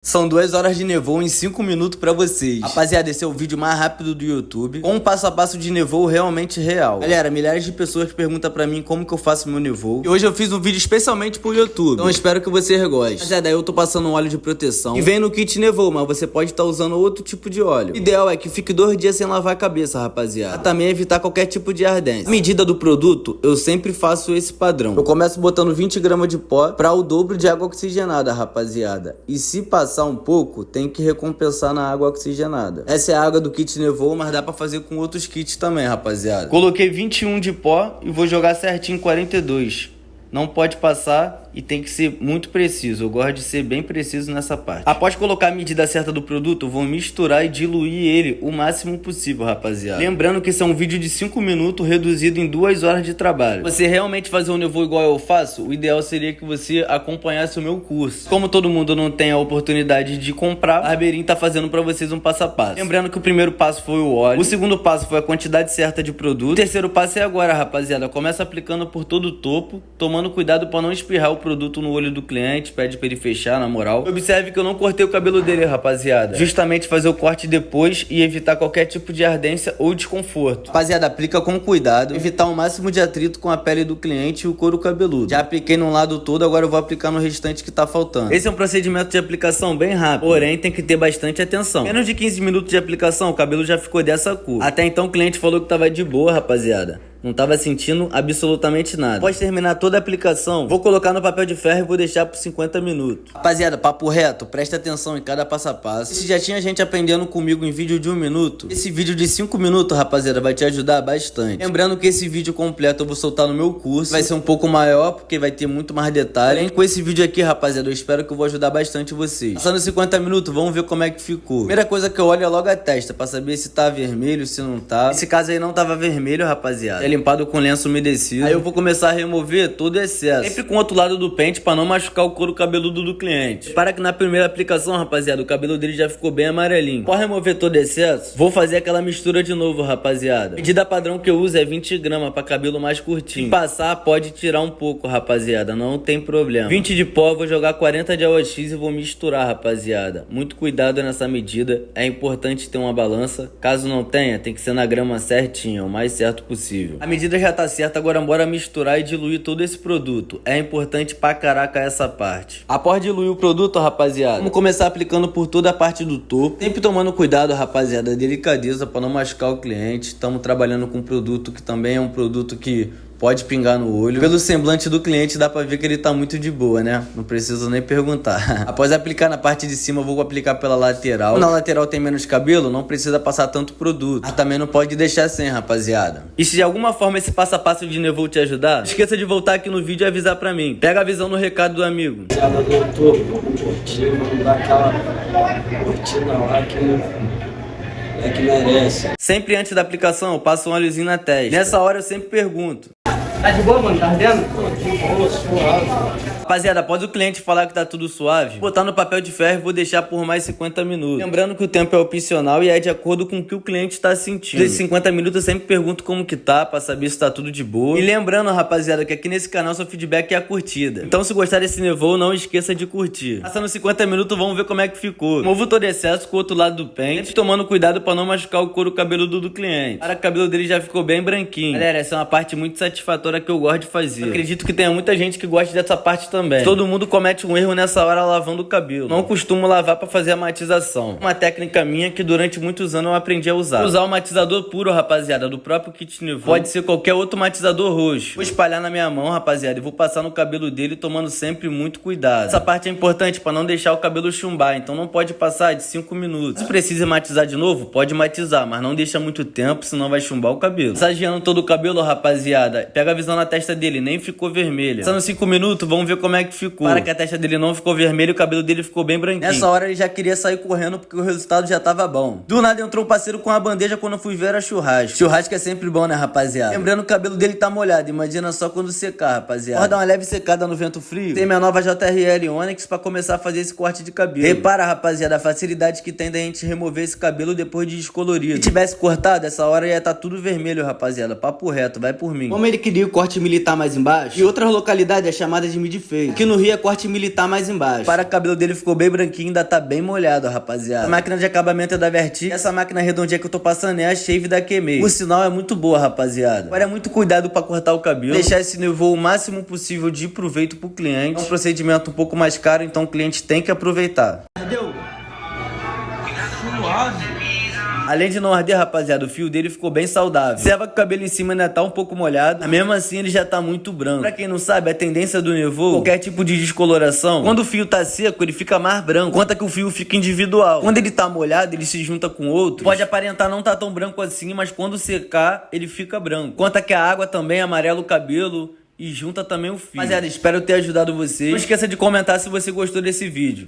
São 2 horas de Nevoo em 5 minutos pra vocês. Rapaziada, esse é o vídeo mais rápido do YouTube, com um passo a passo de Nevoo realmente real. Galera, milhares de pessoas perguntam pra mim como que eu faço meu Nevoo, e hoje eu fiz um vídeo especialmente pro YouTube, então eu espero que vocês gostem. Rapaziada, eu tô passando um óleo de proteção, que vem no kit Nevoo, mas você pode estar usando outro tipo de óleo. O ideal é que fique 2 dias sem lavar a cabeça, rapaziada, pra também evitar qualquer tipo de ardência. A medida do produto, eu sempre faço esse padrão. Eu começo botando 20 gramas de pó pra o dobro de água oxigenada, rapaziada. E se passar um pouco, tem que recompensar na água oxigenada. Essa é a água do kit Nevoo, mas dá pra fazer com outros kits também, rapaziada. Coloquei 21 de pó e vou jogar certinho 42. Não pode passar e tem que ser muito preciso. Eu gosto de ser bem preciso nessa parte. Após colocar a medida certa do produto, eu vou misturar e diluir ele o máximo possível, rapaziada. Lembrando que esse é um vídeo de 5 minutos reduzido em 2 horas de trabalho. Você realmente fazer um Nevoo igual eu faço, o ideal seria que você acompanhasse o meu curso. Como todo mundo não tem a oportunidade de comprar, a Barbeirinho tá fazendo pra vocês um passo a passo. Lembrando que o primeiro passo foi o óleo, o segundo passo foi a quantidade certa de produto, o terceiro passo é agora, rapaziada. Começa aplicando por todo o topo, tomando cuidado para não espirrar o produto no olho do cliente, pede para ele fechar, na moral. Observe que eu não cortei o cabelo dele, rapaziada, justamente fazer o corte depois e evitar qualquer tipo de ardência ou desconforto. Rapaziada, aplica com cuidado, evitar o máximo de atrito com a pele do cliente e o couro cabeludo. Já apliquei num lado todo, agora eu vou aplicar no restante que tá faltando. Esse é um procedimento de aplicação bem rápido, porém tem que ter bastante atenção. Menos de 15 minutos de aplicação, o cabelo já ficou dessa cor. Até então o cliente falou que tava de boa, rapaziada. Não tava sentindo absolutamente nada. Após terminar toda a aplicação, vou colocar no papel de ferro e vou deixar por 50 minutos. Rapaziada, papo reto, presta atenção em cada passo a passo. Se já tinha gente aprendendo comigo em vídeo de 1 minuto, esse vídeo de 5 minutos, rapaziada, vai te ajudar bastante. Lembrando que esse vídeo completo eu vou soltar no meu curso. Vai ser um pouco maior, porque vai ter muito mais detalhe. E com esse vídeo aqui, rapaziada, eu espero que eu vou ajudar bastante vocês. Passando 50 minutos, vamos ver como é que ficou. Primeira coisa que eu olho é logo a testa, pra saber se tá vermelho, se não tá. Nesse caso aí não tava vermelho, rapaziada. Limpado com lenço umedecido. Aí eu vou começar a remover todo o excesso, sempre com o outro lado do pente para não machucar o couro cabeludo do cliente. Para que na primeira aplicação, rapaziada, o cabelo dele já ficou bem amarelinho. Para remover todo o excesso, vou fazer aquela mistura de novo, rapaziada. A medida padrão que eu uso é 20 gramas para cabelo mais curtinho. Se passar, pode tirar um pouco, rapaziada, não tem problema. 20 de pó, vou jogar 40 de AOX e vou misturar, rapaziada. Muito cuidado nessa medida, é importante ter uma balança. Caso não tenha, tem que ser na grama certinha, o mais certo possível. A medida já tá certa, agora bora misturar e diluir todo esse produto. É importante pra caraca essa parte. Após diluir o produto, rapaziada, vamos começar aplicando por toda a parte do topo. Sempre tomando cuidado, rapaziada, delicadeza pra não machucar o cliente. Estamos trabalhando com um produto que também é um produto que pode pingar no olho. Pelo semblante do cliente dá pra ver que ele tá muito de boa, né? Não preciso nem perguntar. Após aplicar na parte de cima, eu vou aplicar pela lateral. Como na lateral tem menos cabelo, não precisa passar tanto produto. Mas também não pode deixar sem, rapaziada. E se de alguma forma esse passo a passo de Nevoo te ajudar, não esqueça de voltar aqui no vídeo e avisar pra mim. Pega a visão no recado do amigo. Rapaziada, doutor, vamos curtir, vamos dar aquela curtida lá que merece. Sempre antes da aplicação, eu passo um óleozinho na testa. Nessa hora eu sempre pergunto: Tá de boa, mano? Tá ardendo? De boa, suave. rapaziada, após o cliente falar que tá tudo suave, botar no papel de ferro e vou deixar por mais 50 minutos. Lembrando que o tempo é opcional e é de acordo com o que o cliente tá sentindo. Desses 50 minutos eu sempre pergunto como que tá, pra saber se tá tudo de boa. E lembrando, rapaziada, que aqui nesse canal seu feedback é a curtida. Então se gostar desse Nevoo, não esqueça de curtir. Passando 50 minutos, vamos ver como é que ficou. Movo todo excesso com o outro lado do pente, sempre tomando cuidado pra não machucar o couro cabeludo do cliente. Para que o cabelo dele já ficou bem branquinho. Galera, essa é uma parte muito satisfatória que eu gosto de fazer. Eu acredito que tenha muita gente que gosta dessa parte também. Todo mundo comete um erro nessa hora lavando o cabelo. Não costumo lavar pra fazer a matização. Uma técnica minha que durante muitos anos eu aprendi a usar. Usar o matizador puro, rapaziada, do próprio kit Nevoo. Pode ser qualquer outro matizador roxo. Vou espalhar na minha mão, rapaziada, e vou passar no cabelo dele tomando sempre muito cuidado. Essa parte é importante pra não deixar o cabelo chumbar, então não pode passar de 5 minutos. Se precisa matizar de novo, pode matizar, mas não deixa muito tempo, senão vai chumbar o cabelo. Massageando todo o cabelo, rapaziada, pega a visão na testa dele, nem ficou vermelha. Passando 5 minutos, vamos ver como é que ficou. Para que a testa dele não ficou vermelha e o cabelo dele ficou bem branquinho. Nessa hora ele já queria sair correndo porque o resultado já tava bom. Do nada entrou um parceiro com uma bandeja, quando eu fui ver era churrasco. Churrasco é sempre bom, né, rapaziada? Lembrando que o cabelo dele tá molhado, imagina só quando secar, rapaziada. Pode dar uma leve secada no vento frio. Tem minha nova JRL Onyx pra começar a fazer esse corte de cabelo. Repara, rapaziada, a facilidade que tem da gente remover esse cabelo depois de descolorido. Se tivesse cortado, essa hora ia tá tudo vermelho, rapaziada. Papo reto, vai por mim. Como ele queria corte militar mais embaixo. E outras localidades é chamada de mid-fade. Aqui no Rio é corte militar mais embaixo. Para o cabelo dele ficou bem branquinho, ainda tá bem molhado, rapaziada. A máquina de acabamento é da Vertic. Essa máquina redondinha que eu tô passando é a Shave da QMade. Por sinal, é muito boa, rapaziada. Agora é muito cuidado pra cortar o cabelo. Deixar esse nevô o máximo possível de proveito pro cliente. É um procedimento um pouco mais caro, então o cliente tem que aproveitar. Entendeu? Suave. Além de não arder, rapaziada, o fio dele ficou bem saudável. Observa que o cabelo em cima ainda tá um pouco molhado, mas mesmo assim ele já tá muito branco. Pra quem não sabe, a tendência do nevô, qualquer tipo de descoloração, quando o fio tá seco, ele fica mais branco, enquanto que o fio fica individual. Quando ele tá molhado, ele se junta com outro. Pode aparentar não tá tão branco assim, mas quando secar, ele fica branco. Enquanto que a água também amarela o cabelo e junta também o fio. Rapaziada, espero ter ajudado vocês. Não esqueça de comentar se você gostou desse vídeo.